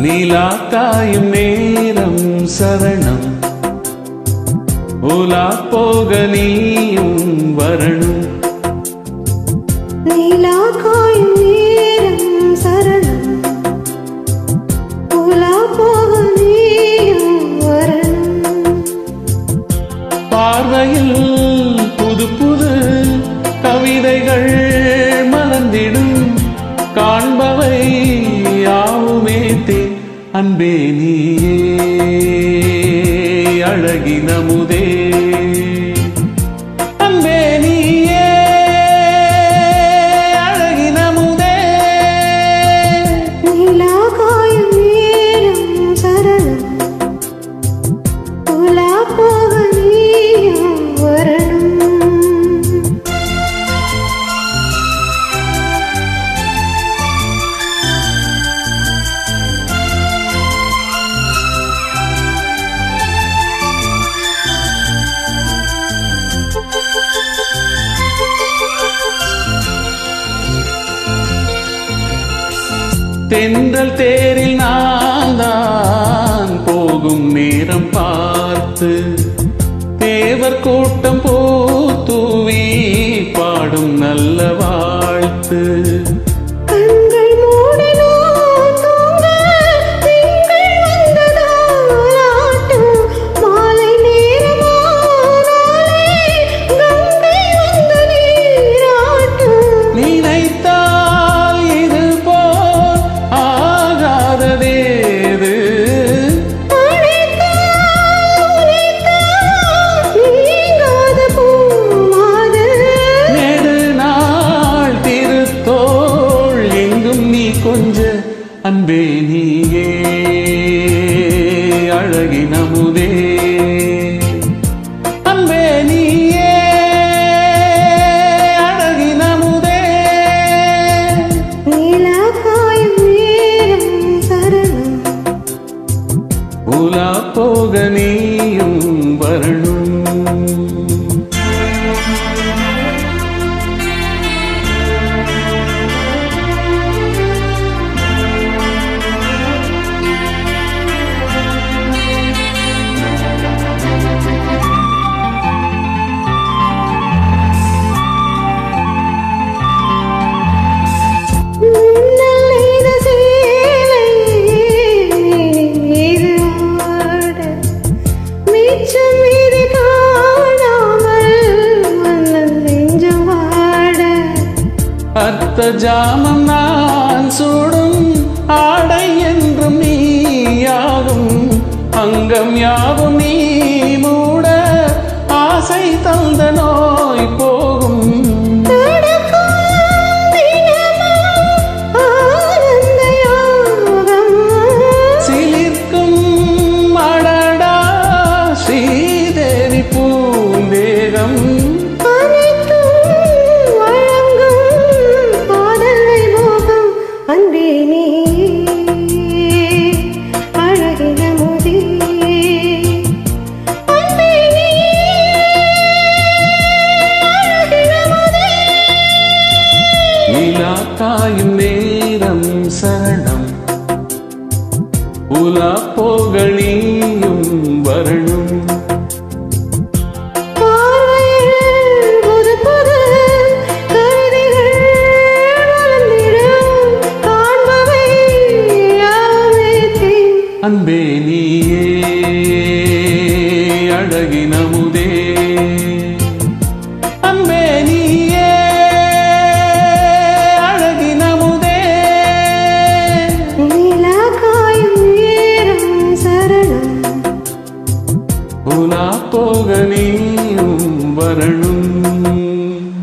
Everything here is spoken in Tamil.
நீலா காயும் நேரம் சரணம் உலா போக நீயும் வரணும் நீலா காயும் நேரம் சரணம் உலா போக நீயும் வரணும் பார்வையில் புது புது கவிதைகள் மலர்ந்திடும் காண்பவை யாவுமே அன்பே நீயே அழகின முதே அன்பே நீயே அழகின முதே நீலா காயும் நேரம் சரணம் உலா போக நீயும் வரணும் தென்றல் தேரில் நான் போகும் நேரம் பார்த்து தேவர் கூட்டம் பூத்தூவி பாடும் நல்ல வாழ்த்து கொஞ்ச அன்பே நீயே அழகின முதே அன்பே நீயே அழகின முதே நீலா காயும் நேரம் சரணம் உலா போக நீயும் வரணும் அர்த்த ஜாமம் நான் சூடும் ஆடை என்றும் நீயாகும் அங்கம் யாவும் நீ மூட ஆசை தந்த நோய் போகும் சிலிர்க்கும் அடடா ஸ்ரீதேவி பூந்தேகம் அன்பே நீயே அழகின முதே அன்பே நீயே அழகின முதே நீலா காயும் நேரம் சரணம் உலா போக நீயும் வரணும் அன்பே நீயே அழகின